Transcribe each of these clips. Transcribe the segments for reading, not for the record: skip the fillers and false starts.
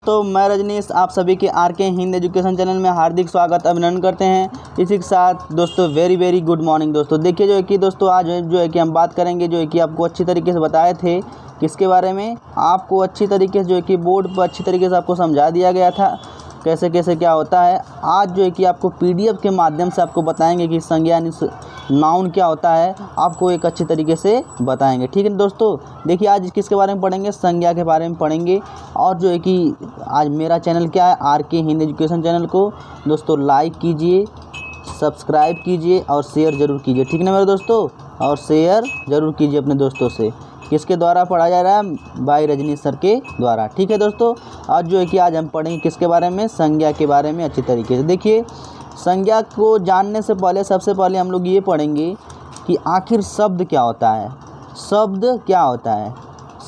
तो मैं रजनीश आप सभी के आरके हिंद एजुकेशन चैनल में हार्दिक स्वागत अभिनंदन करते हैं। इसी के साथ दोस्तों वेरी गुड मॉर्निंग दोस्तों। देखिए जो है कि दोस्तों आज जो है कि हम बात करेंगे जो है कि आपको अच्छी तरीके से बताए थे किसके बारे में, आपको अच्छी तरीके से जो है कि बोर्ड पर अच्छी तरीके से आपको समझा दिया गया था कैसे कैसे क्या होता है। आज जो है कि आपको पीडीएफ के माध्यम से आपको बताएंगे कि संज्ञा नाउन क्या होता है, आपको एक अच्छी तरीके से बताएंगे। ठीक है दोस्तों, देखिए आज किसके बारे में पढ़ेंगे, संज्ञा के बारे में पढ़ेंगे। और जो है कि आज मेरा चैनल क्या है, आरके हिंद एजुकेशन चैनल को दोस्तों लाइक कीजिए, सब्सक्राइब कीजिए और शेयर ज़रूर कीजिए। ठीक है ना मेरे दोस्तों, और शेयर ज़रूर कीजिए अपने दोस्तों से। किसके द्वारा पढ़ा जा रहा है, भाई रजनीश सर के द्वारा। ठीक है दोस्तों, आज जो है कि आज हम पढ़ेंगे किसके बारे में, संज्ञा के बारे में अच्छी तरीके से। देखिए संज्ञा को जानने से पहले सबसे पहले हम लोग ये पढ़ेंगे कि आखिर शब्द क्या होता है। शब्द क्या होता है,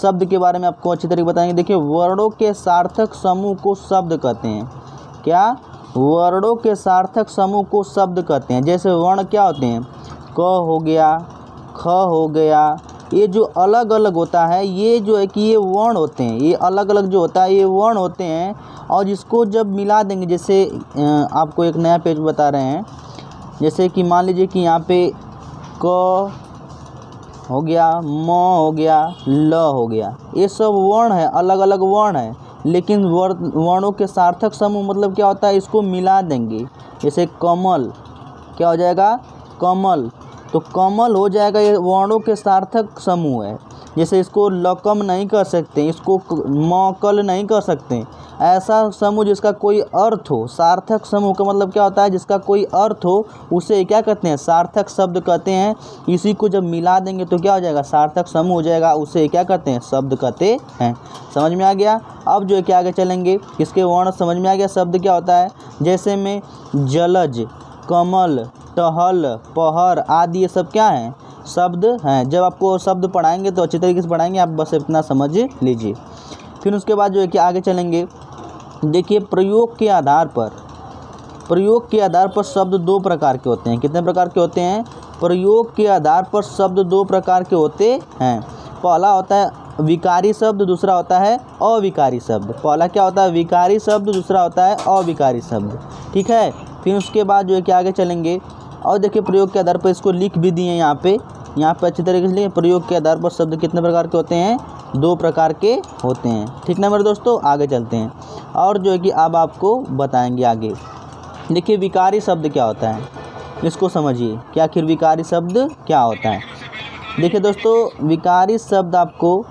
शब्द के बारे में आपको अच्छी तरीके बताएंगे। देखिए वर्णों के सार्थक समूह को शब्द कहते हैं। क्या, वर्णों के सार्थक समूह को शब्द कहते हैं। जैसे वर्ण क्या होते हैं, क हो गया, ख हो गया, ये जो अलग अलग होता है ये जो है कि ये वर्ण होते हैं, ये अलग अलग जो होता है ये वर्ण होते हैं। और इसको जब मिला देंगे, जैसे आपको एक नया पेज बता रहे हैं, जैसे कि मान लीजिए कि यहाँ पे क हो गया, म हो गया, ल हो गया, ये सब वर्ण है, अलग अलग वर्ण है। लेकिन वर्णों के सार्थक समूह मतलब क्या होता है, इसको मिला देंगे। जैसे कमल क्या हो जाएगा, कमल, तो कमल हो जाएगा, ये वर्णों के सार्थक समूह है। जैसे इसको लकम नहीं कर सकते, इसको मकल नहीं कर सकते। ऐसा समूह जिसका कोई अर्थ हो, सार्थक समूह का मतलब क्या होता है, जिसका कोई अर्थ हो उसे क्या कहते हैं, सार्थक शब्द कहते हैं। इसी को जब मिला देंगे तो क्या हो जाएगा, सार्थक समूह हो जाएगा, उसे क्या कहते हैं, शब्द कहते हैं। समझ में आ गया। अब जो है कि आगे चलेंगे, इसके वर्ण समझ में आ गया, शब्द क्या होता है। जैसे में जलज, कमल, टहल, पहर आदि ये सब क्या हैं, शब्द हैं। जब आपको शब्द पढ़ाएंगे तो अच्छी तरीके से पढ़ाएंगे, आप बस इतना समझ लीजिए। फिर उसके बाद जो है कि आगे चलेंगे। देखिए प्रयोग के आधार पर शब्द दो प्रकार के होते हैं। कितने प्रकार के होते हैं, प्रयोग के आधार पर शब्द दो प्रकार के होते हैं। पहला होता है विकारी शब्द, दूसरा होता है अविकारी शब्द। पहला क्या होता है, विकारी शब्द, दूसरा होता है अविकारी शब्द। ठीक है, फिर उसके बाद जो है कि आगे चलेंगे। और देखिए प्रयोग के आधार पर इसको लिख भी दिए यहाँ पे अच्छी तरीके से लिखे। प्रयोग के आधार पर शब्द कितने प्रकार के होते हैं, दो प्रकार के होते हैं। ठीक ना मेरे दोस्तों, आगे चलते हैं और जो है कि अब आपको बताएंगे आगे। देखिए विकारी शब्द क्या होता है, इसको समझिए कि आखिर विकारी शब्द क्या होता है। देखिए दोस्तों, विकारी शब्द आपको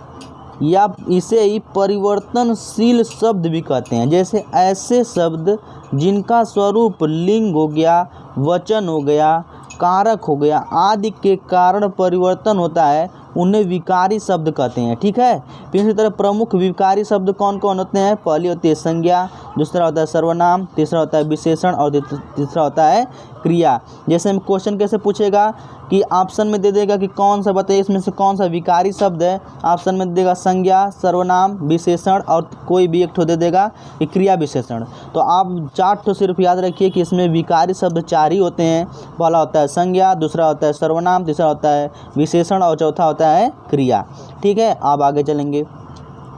या इसे ही परिवर्तनशील शब्द भी कहते हैं। जैसे ऐसे शब्द जिनका स्वरूप लिंग हो गया, वचन हो गया, कारक हो गया आदि के कारण परिवर्तन होता है, उन्हें विकारी शब्द कहते हैं। ठीक है, फिर इसी तरह प्रमुख विकारी शब्द कौन कौन होते हैं, पहली होती है संज्ञा, दूसरा होता है सर्वनाम, तीसरा होता है विशेषण और तीसरा होता है क्रिया। जैसे हम क्वेश्चन कैसे पूछेगा कि ऑप्शन में दे देगा कि कौन सा बताइए इसमें से कौन सा विकारी शब्द है। ऑप्शन में देगा संज्ञा, सर्वनाम, विशेषण और कोई भी एक ठो दे देगा कि क्रिया विशेषण। तो आप चार ठो सिर्फ याद रखिए कि इसमें विकारी शब्द चार ही होते हैं। पहला होता है संज्ञा, दूसरा होता है सर्वनाम, तीसरा होता है विशेषण और चौथा होता है क्रिया। ठीक है, अब आगे चलेंगे।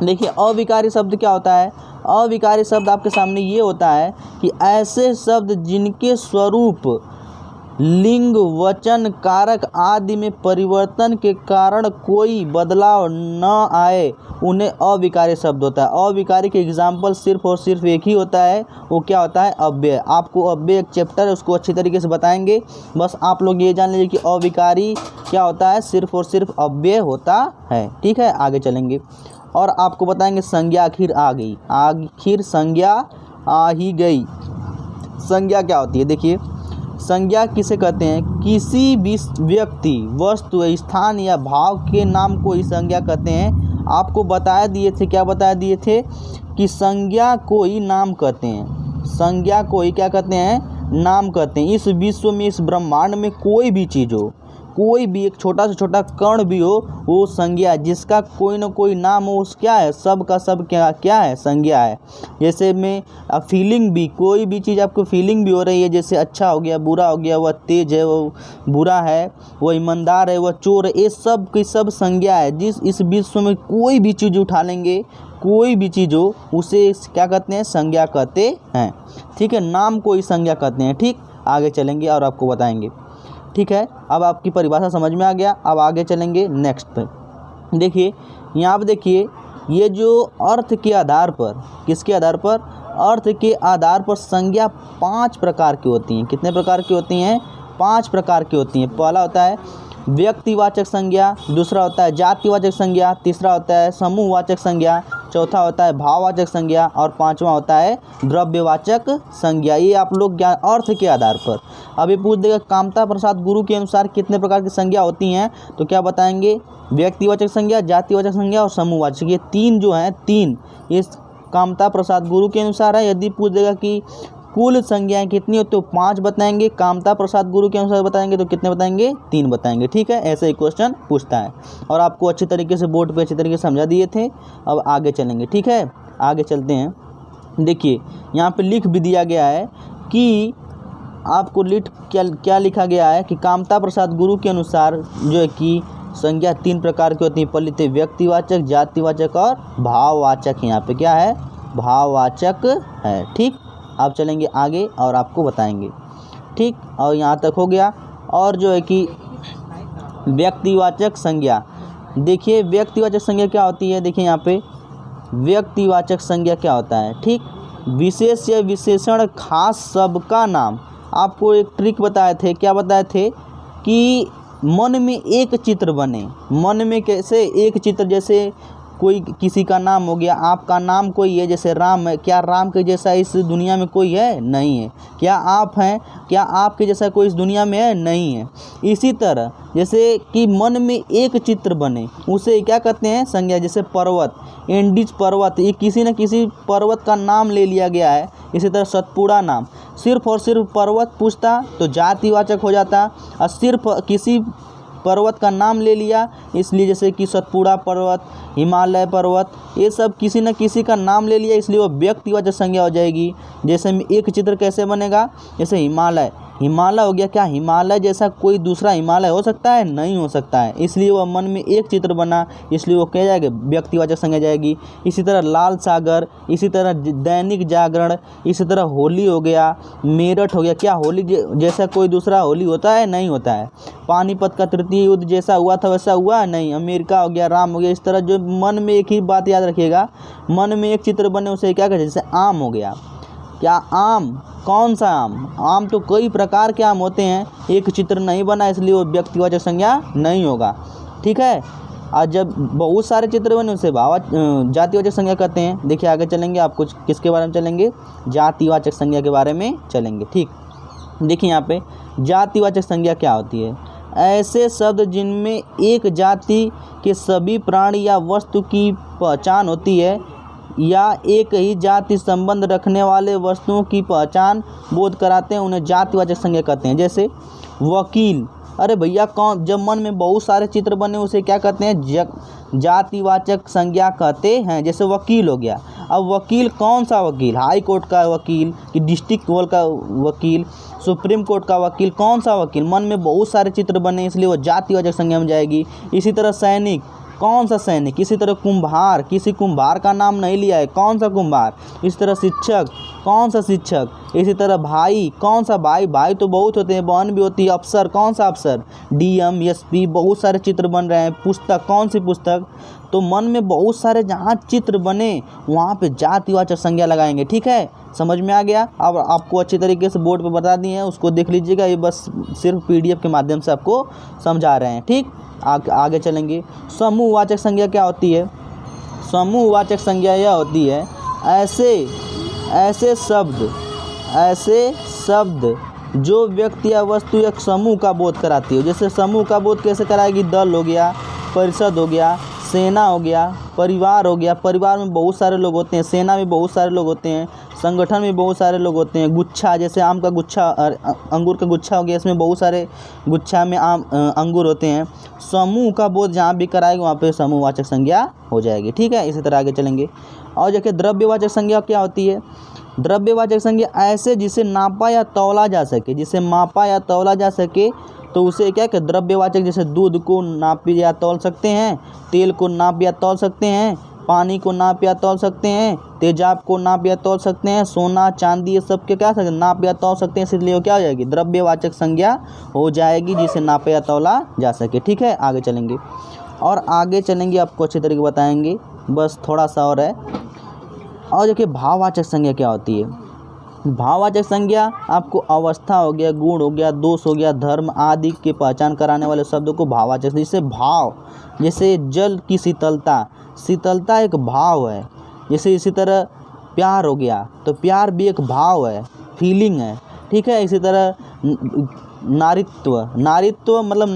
देखिए अविकारी शब्द क्या होता है। अविकारी शब्द आपके सामने ये होता है कि ऐसे शब्द जिनके स्वरूप लिंग, वचन, कारक आदि में परिवर्तन के कारण कोई बदलाव न आए, उन्हें अविकारी शब्द होता है। अविकारी के एग्जाम्पल सिर्फ और सिर्फ एक ही होता है, वो क्या होता है, अव्यय। आपको अव्यय एक चैप्टर है, उसको अच्छी तरीके से बताएंगे। बस आप लोग ये जान लीजिए कि अविकारी क्या होता है, सिर्फ और सिर्फ अव्यय होता है। ठीक है, आगे चलेंगे और आपको बताएंगे संज्ञा आखिर आ गई, आखिर संज्ञा आ ही गई। संज्ञा क्या होती है, देखिए संज्ञा किसे कहते हैं, किसी भी व्यक्ति, वस्तु, स्थान या भाव के नाम को ही संज्ञा कहते हैं। आपको बता दिए थे, क्या बता दिए थे कि संज्ञा को ही नाम कहते हैं। संज्ञा को ही क्या कहते हैं, नाम कहते हैं। इस विश्व में, इस ब्रह्मांड में कोई भी चीज़ हो, कोई भी एक छोटा से छोटा कण भी हो, वो संज्ञा, जिसका कोई ना कोई नाम हो उस क्या है, सब का सब क्या है, संज्ञा है। जैसे में फीलिंग भी, कोई भी चीज़ आपको फीलिंग भी हो रही है, जैसे अच्छा हो गया, बुरा हो गया, वह तेज है, वो बुरा है, वह ईमानदार है, वह चोर है, ये सब की सब संज्ञा है। इस विश्व में कोई भी चीज़ उठा लेंगे, कोई भी चीज़ हो उसे क्या कहते हैं, संज्ञा कहते हैं। ठीक है, नाम को ही संज्ञा कहते हैं। ठीक, आगे चलेंगे और आपको बताएंगे। ठीक है, अब आपकी परिभाषा समझ में आ गया। अब आगे चलेंगे नेक्स्ट पे। देखिए यहाँ पर, देखिए ये जो अर्थ के आधार पर, किसके आधार पर, अर्थ के आधार पर संज्ञा 5 प्रकार की होती हैं। कितने प्रकार की होती हैं, 5 प्रकार की होती हैं। पहला होता है व्यक्तिवाचक संज्ञा, दूसरा होता है जातिवाचक संज्ञा, तीसरा होता है समूहवाचक संज्ञा, चौथा होता है भाववाचक संज्ञा और पांचवा होता है द्रव्यवाचक संज्ञा। ये आप लोग क्या, अर्थ के आधार पर। अभी पूछ देगा कामता प्रसाद गुरु के अनुसार कितने प्रकार की संज्ञा होती हैं, तो क्या बताएंगे, व्यक्तिवाचक संज्ञा, जातिवाचक संज्ञा और समूहवाचक। ये 3 जो हैं, 3 इस कामता प्रसाद गुरु के अनुसार है। यदि पूछ देगा कि कुल संज्ञाएं कितनी होती है तो 5 बताएंगे। कामता प्रसाद गुरु के अनुसार बताएंगे तो कितने बताएंगे, 3 बताएंगे। ठीक है, ऐसे ही क्वेश्चन पूछता है और आपको अच्छी तरीके से बोर्ड पे अच्छी तरीके से समझा दिए थे। अब आगे चलेंगे। ठीक है, आगे चलते हैं। देखिए यहाँ पे लिख भी दिया गया है कि आपको क्या लिखा गया है कि कामता प्रसाद गुरु के अनुसार जो है कि संज्ञा 3 प्रकार की होती है। पहली थी व्यक्तिवाचक, जातिवाचक और भाववाचक। यहाँ पे क्या है, भाववाचक है। ठीक, आप चलेंगे आगे और आपको बताएंगे। ठीक, और यहाँ तक हो गया। और जो है कि व्यक्तिवाचक संज्ञा, देखिए व्यक्तिवाचक संज्ञा क्या होती है। देखिए यहाँ पे व्यक्तिवाचक संज्ञा क्या होता है। ठीक, विशेष या विशेषण खास शब्द का नाम। आपको एक ट्रिक बताए थे, क्या बताए थे कि मन में एक चित्र बने। मन में कैसे एक चित्र, जैसे कोई किसी का नाम हो गया, आपका नाम कोई है, जैसे राम है, क्या राम के जैसा इस दुनिया में कोई है, नहीं है। क्या आप हैं, क्या आपके जैसा कोई इस दुनिया में है, नहीं है। इसी तरह जैसे कि मन में एक चित्र बने, उसे क्या कहते हैं, संज्ञा। जैसे पर्वत, इंडिज पर्वत, ये किसी न किसी पर्वत का नाम ले लिया गया है। इसी तरह सतपुड़ा नाम, सिर्फ और सिर्फ पर्वत पूछता तो जातिवाचक हो जाता, और सिर्फ किसी पर्वत का नाम ले लिया इसलिए, जैसे कि सतपुड़ा पर्वत, हिमालय पर्वत, ये सब किसी न किसी का नाम ले लिया इसलिए वो व्यक्तिवाचक संज्ञा हो जाएगी। जैसे में एक चित्र कैसे बनेगा, जैसे हिमालय, हिमालय हो गया, क्या हिमालय जैसा कोई दूसरा हिमालय हो सकता है, नहीं हो सकता है। इसलिए वह मन में एक चित्र बना, इसलिए वो क्या जाएगा, व्यक्तिवाचक संज्ञा जाएगी। इसी तरह लाल सागर, इसी तरह दैनिक जागरण, इसी तरह होली हो गया, मेरठ हो गया, क्या होली जैसा कोई दूसरा होली होता है, नहीं होता है। पानीपत का तृतीय युद्ध जैसा हुआ था वैसा हुआ नहीं। अमेरिका हो गया, राम हो गया। इस तरह जो मन में एक ही बात याद रखिएगा, मन में एक चित्र बने उसे क्या कहते हैं। जैसे आम हो गया, क्या आम, कौन सा आम, आम तो कई प्रकार के आम होते हैं, एक चित्र नहीं बना इसलिए वो व्यक्तिवाचक संज्ञा नहीं होगा। ठीक है, और जब बहुत सारे चित्र बने उसे जातिवाचक संज्ञा कहते हैं। देखिए आगे चलेंगे, आप कुछ किसके बारे में चलेंगे, जातिवाचक संज्ञा के बारे में चलेंगे। ठीक, देखिए यहाँ पे जातिवाचक संज्ञा क्या होती है। ऐसे शब्द जिनमें एक जाति के सभी प्राणी या वस्तु की पहचान होती है या एक ही जाति संबंध रखने वाले वस्तुओं की पहचान बोध कराते हैं, उन्हें जातिवाचक संज्ञा कहते हैं। जैसे वकील, अरे भैया कौन, जब मन में बहुत सारे चित्र बने उसे क्या कहते हैं, जातिवाचक संज्ञा कहते हैं। जैसे वकील हो गया, अब वकील कौन सा वकील, हाई कोर्ट का वकील कि डिस्ट्रिक्ट कोर्ट का वकील, सुप्रीम कोर्ट का वकील, कौन सा वकील। मन में बहुत सारे चित्र बने इसलिए वो जातिवाचक संज्ञा में जाएगी। इसी तरह सैनिक, कौन सा सैनिक। इसी तरह कुम्हार, किसी कुम्हार का नाम नहीं लिया है, कौन सा कुम्हार। इसी तरह शिक्षक, कौन सा शिक्षक। इसी तरह भाई, कौन सा भाई, भाई तो बहुत होते हैं, बहन भी होती है। अफसर, कौन सा अफसर, डीएम, एसपी, बहुत सारे चित्र बन रहे हैं। पुस्तक, कौन सी पुस्तक। तो मन में बहुत सारे जहाँ चित्र बने वहाँ पे जातिवाचक संज्ञा लगाएंगे। ठीक है, समझ में आ गया। अब आपको अच्छी तरीके से बोर्ड पे बता दिए हैं, उसको देख लीजिएगा, ये बस सिर्फ पीडीएफ के माध्यम से आपको समझा रहे हैं। ठीक, आगे चलेंगे। समूहवाचक संज्ञा क्या होती है। समूहवाचक संज्ञा यह होती है ऐसे शब्द जो व्यक्ति या वस्तु या समूह का बोध कराती हो। जैसे समूह का बोध कैसे कराएगी, दल हो गया, परिषद हो गया, सेना हो गया, परिवार हो गया। परिवार में बहुत सारे लोग होते हैं, सेना में बहुत सारे लोग होते हैं, संगठन में बहुत सारे लोग होते हैं। गुच्छा, जैसे आम का गुच्छा, अंगूर का गुच्छा हो गया, इसमें बहुत सारे गुच्छा में आम अंगूर होते हैं। समूह का बोध जहाँ भी कराएगा वहाँ पे समूहवाचक संज्ञा हो जाएगी। ठीक है, इसी तरह आगे चलेंगे। और देखिए द्रव्यवाचक संज्ञा क्या होती है। द्रव्यवाचक संज्ञा ऐसे जिसे नापा या तौला जा सके, जिसे मापा या तौला जा सके तो उसे क्या कहते, द्रव्यवाचक। जैसे दूध को नाप या तौल सकते हैं, तेल को नाप या तौल सकते हैं, पानी को नाप या तौल सकते हैं, तेजाब को नाप या तौल सकते हैं, सोना चांदी ये सब के क्या सकते नाप या तौल सकते हैं, इसलिए वो क्या हो जाएगी द्रव्यवाचक संज्ञा हो जाएगी जिसे नापा या तौला जा सके। ठीक है, आगे चलेंगे और आगे चलेंगे आपको अच्छे तरीके बताएंगे, बस थोड़ा सा और है। और देखिए भाववाचक संज्ञा क्या होती है। भाववाचक संज्ञा आपको अवस्था हो गया, गुण हो गया, दोष हो गया, धर्म आदि की पहचान कराने वाले शब्दों को भाववाचक, जैसे भाव, जैसे जल की शीतलता, शीतलता एक भाव है। जैसे इसी तरह प्यार हो गया तो प्यार भी एक भाव है, फीलिंग है। ठीक है, इसी तरह नारीत्व, नारीत्व मतलब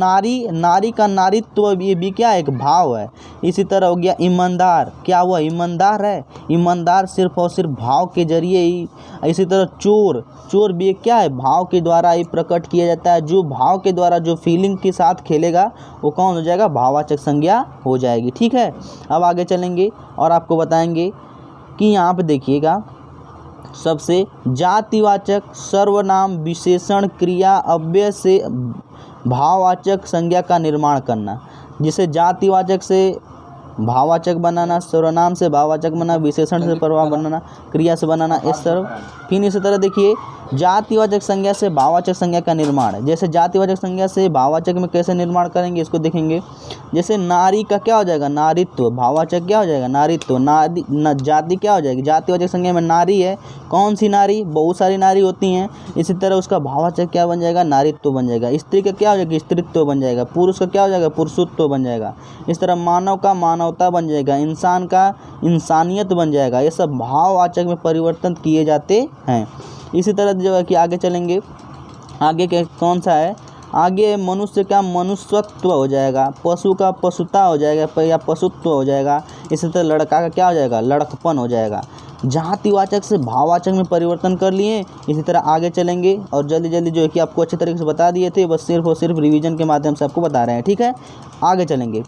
नारी का नारीत्व ये भी क्या एक भाव है। इसी तरह हो गया ईमानदार, क्या हुआ ईमानदार है, ईमानदार सिर्फ और सिर्फ भाव के जरिए ही। इसी तरह चोर, चोर भी एक क्या है भाव के द्वारा ही प्रकट किया जाता है। जो भाव के द्वारा जो फीलिंग के साथ खेलेगा वो कौन हो जाएगा भाववाचक संज्ञा हो जाएगी। ठीक है, अब आगे चलेंगे और आपको बताएंगे कि यहाँ पे देखिएगा सबसे जातिवाचक सर्वनाम विशेषण क्रिया अव्यय से भाववाचक संज्ञा का निर्माण करना। जिसे जातिवाचक से भाववाचक बनाना, सर्वनाम से भाववाचक बनाना, विशेषण से प्रभाव बनाना, क्रिया से बनाना, इस तरह। फिर इसी तरह देखिए जातिवाचक संज्ञा से भाववाचक संज्ञा का निर्माण। जैसे जातिवाचक संज्ञा से भाववाचक में कैसे निर्माण करेंगे इसको देखेंगे। जैसे नारी का क्या हो जाएगा नारीत्व, भाववाचक क्या हो जाएगा नारीत्व। जाति क्या हो जाएगी जातिवाचक संज्ञा में नारी है, कौन सी नारी, बहुत सारी नारी होती हैं। इसी तरह उसका भाववाचक क्या बन जाएगा नारीत्व बन जाएगा। स्त्री का क्या हो जाएगा स्त्रीत्व बन जाएगा। पुरुष का क्या हो जाएगा पुरुषत्व बन जाएगा। इस तरह मानव का मानवता बन जाएगा, इंसान का इंसानियत बन जाएगा। ये सब भाववाचक में परिवर्तन किए जाते हैं। इसी तरह जो है कि आगे चलेंगे, आगे के कौन सा है, आगे मनुष्य का मनुष्यत्व हो जाएगा, पशु का पशुता हो जाएगा या पशुत्व हो जाएगा। इसी तरह लड़का का क्या हो जाएगा लड़कपन हो जाएगा। जातिवाचक से भाववाचक में परिवर्तन कर लिए। इसी तरह आगे चलेंगे और जल्दी जल्दी जो है कि आपको अच्छे तरीके से बता दिए थे, बस सिर्फ और सिर्फ रिवीजन के माध्यम से आपको बता रहे हैं। ठीक है, आगे चलेंगे।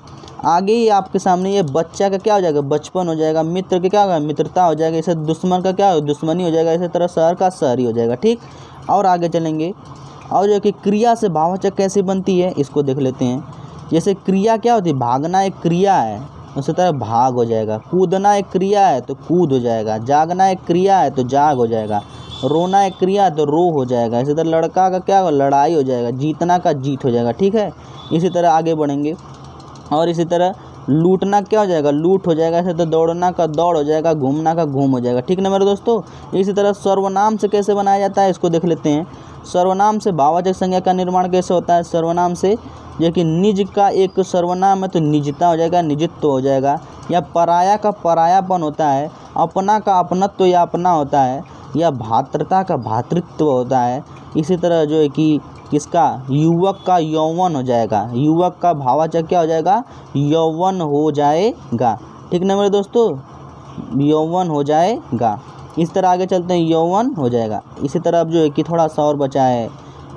आगे ही आपके सामने ये बच्चा का क्या हो जाएगा बचपन हो जाएगा, मित्र का क्या होगा मित्रता हो जाएगा, इसे दुश्मन का क्या हो दुश्मनी हो जाएगा, इसी तरह शहर का शहरी हो जाएगा। ठीक, और आगे चलेंगे और जो है कि क्रिया से भाववाचक कैसे बनती है इसको देख लेते हैं। जैसे क्रिया क्या होती है भागना एक क्रिया है, उसी तरह भाग हो जाएगा। कूदना एक क्रिया है तो कूद हो जाएगा। जागना एक क्रिया है तो जाग हो जाएगा। रोना एक क्रिया है तो रो हो जाएगा। इसी तरह लड़का का क्या होगा लड़ाई हो जाएगा। जीतना का जीत हो जाएगा। ठीक है, इसी तरह आगे बढ़ेंगे और इसी तरह लूटना क्या हो जाएगा लूट हो जाएगा। इसी तरह दौड़ना का दौड़ हो जाएगा, घूमना का घूम हो जाएगा। ठीक ना मेरे दोस्तों। इसी तरह सर्वनाम से कैसे बनाया जाता है इसको देख लेते हैं। सर्वनाम से भाववाचक संज्ञा का निर्माण कैसे होता है। सर्वनाम से जो कि निज का एक सर्वनाम है तो निजता हो जाएगा, निजित्व हो जाएगा। या पराया का परायापन होता है, अपना का अपनत्व या अपना होता है, या भातृता का भातृत्व होता है। इसी तरह जो है कि किसका युवक का यौवन हो जाएगा। युवक का भाववाचक क्या हो जाएगा यौवन हो जाएगा। ठीक ना मेरे दोस्तों, यौवन हो जाएगा। इस तरह आगे चलते हैं, यौवन हो जाएगा। इसी तरह अब जो है कि थोड़ा सा और बचा है,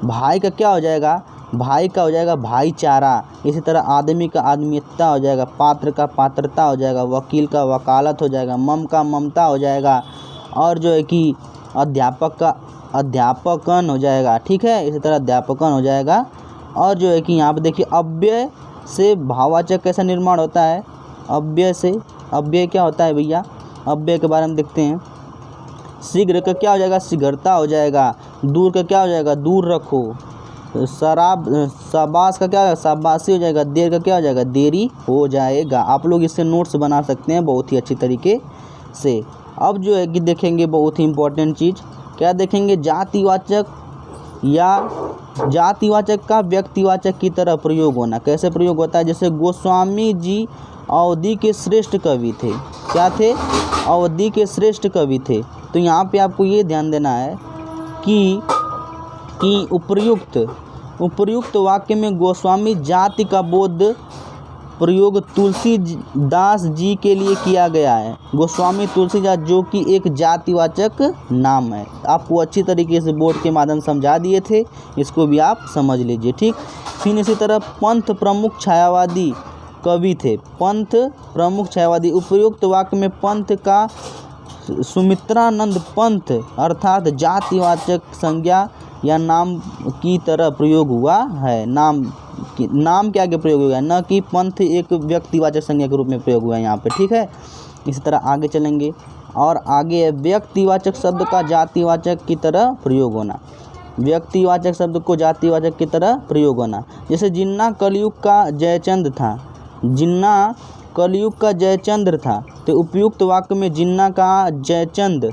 भाई का क्या हो जाएगा भाई का हो जाएगा भाईचारा। इसी तरह आदमी का आदमीयता हो जाएगा, पात्र का पात्रता हो जाएगा, वकील का वकालत हो जाएगा, मम का ममता हो जाएगा, और जो है कि अध्यापक का अध्यापकन हो जाएगा। ठीक है, इसी तरह अध्यापकन हो जाएगा। और जो है कि यहाँ पे देखिए अव्यय से भाववाचक कैसा निर्माण होता है। अव्यय से, अव्यय क्या होता है भैया, अव्यय के बारे में देखते हैं। शीघ्र का क्या हो जाएगा शीघ्रता हो जाएगा। दूर का क्या हो जाएगा दूर रखो। शाबाश का क्या होगा शाबाशी हो जाएगा। देर का क्या हो जाएगा देरी हो जाएगा। आप लोग इससे नोट्स बना सकते हैं बहुत ही अच्छी तरीके से। अब जो है कि देखेंगे बहुत ही इम्पोर्टेंट चीज़ क्या देखेंगे, जातिवाचक या जातिवाचक का व्यक्तिवाचक की तरह प्रयोग होना। कैसे प्रयोग होता है, जैसे गोस्वामी जी अवधि के श्रेष्ठ कवि थे। क्या थे अवधि के श्रेष्ठ कवि थे। तो यहाँ पे आपको ये ध्यान देना है कि उपर्युक्त वाक्य में गोस्वामी जाति का बोध प्रयोग तुलसीदास जी के लिए किया गया है। गोस्वामी तुलसीदास जो कि एक जातिवाचक नाम है। आपको अच्छी तरीके से बोर्ड के माध्यम समझा दिए थे, इसको भी आप समझ लीजिए। ठीक, फिर इसी तरह पंथ प्रमुख छायावादी कवि थे। पंथ प्रमुख छायावादी, उपयुक्त वाक्य में पंथ का सुमित्रानंद पंथ अर्थात जातिवाचक संज्ञा या नाम की तरह प्रयोग हुआ है। नाम के आगे प्रयोग हुआ है, न कि पंथ एक व्यक्तिवाचक संज्ञा के रूप में प्रयोग हुआ है यहाँ पे। ठीक है, इसी तरह आगे चलेंगे और आगे है व्यक्तिवाचक शब्द का जातिवाचक की तरह प्रयोग होना। व्यक्तिवाचक शब्द को जातिवाचक की तरह प्रयोग होना। जैसे जिन्ना कलयुग का जयचंद था, जिन्ना कलयुग का जयचंद्र था, तो उपयुक्त वाक्य में जिन्ना का जयचंद,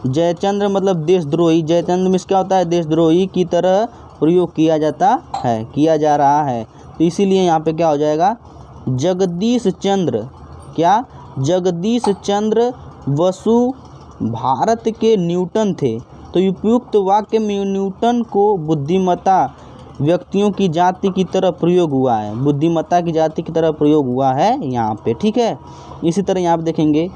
जयचंद्र मतलब देशद्रोही, जयचंद्र में क्या होता है देशद्रोही की तरह प्रयोग किया जाता है, किया जा रहा है। तो इसीलिए यहाँ पे क्या हो जाएगा जगदीश चंद्र, क्या जगदीश चंद्र बसु भारत के न्यूटन थे। तो उपयुक्त वाक्य में न्यूटन को बुद्धिमत्ता व्यक्तियों की जाति की तरह प्रयोग हुआ है, बुद्धिमत्ता की जाति की तरह प्रयोग हुआ है यहाँ पे, ठीक है। इसी तरह यहाँ पे देखेंगे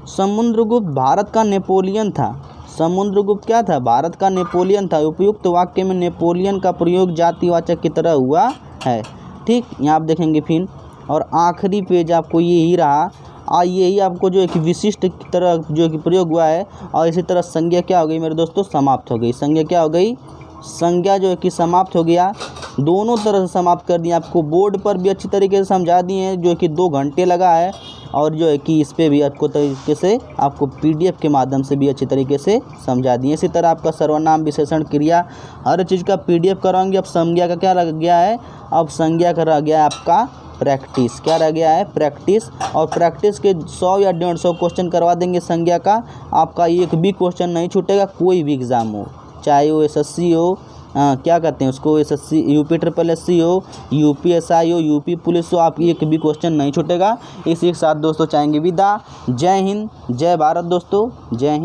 समुद्रगुप्त भारत का नेपोलियन था। समुद्रगुप्त क्या था भारत का नेपोलियन था। उपयुक्त वाक्य में नेपोलियन का प्रयोग जातिवाचक की तरह हुआ है, ठीक। यहाँ आप देखेंगे फिर और आखिरी पेज आपको यही रहा, यही आपको जो है कि विशिष्ट की तरह जो कि प्रयोग हुआ है। और इसी तरह संज्ञा क्या हो गई मेरे दोस्तों समाप्त हो गई। संज्ञा क्या हो गई, संज्ञा जो है कि समाप्त हो गया। दोनों तरह से समाप्त कर दिया, आपको बोर्ड पर भी अच्छी तरीके से समझा दिए हैं जो कि 2 घंटे लगा है, और जो है कि इस पर भी आपको तरीके से आपको PDF के माध्यम से भी अच्छी तरीके से समझा दिए। इसी तरह आपका सर्वनाम विशेषण क्रिया हर चीज़ का PDF कराएंगे। अब संज्ञा का क्या रह गया है, अब संज्ञा का रह गया है आपका प्रैक्टिस, क्या रह गया है प्रैक्टिस। और प्रैक्टिस के 100 या 150 क्वेश्चन करवा देंगे संज्ञा का, आपका एक भी क्वेश्चन नहीं छूटेगा, कोई भी एग्ज़ाम हो, चाहे वो SSC हो, क्या कहते हैं उसको SSC UPSSC हो, UPSI हो, UP पुलिस हो, आप एक भी क्वेश्चन नहीं छूटेगा। इसी के साथ दोस्तों चाहेंगे विदा। जय हिंद, जय भारत दोस्तों, जय हिंद।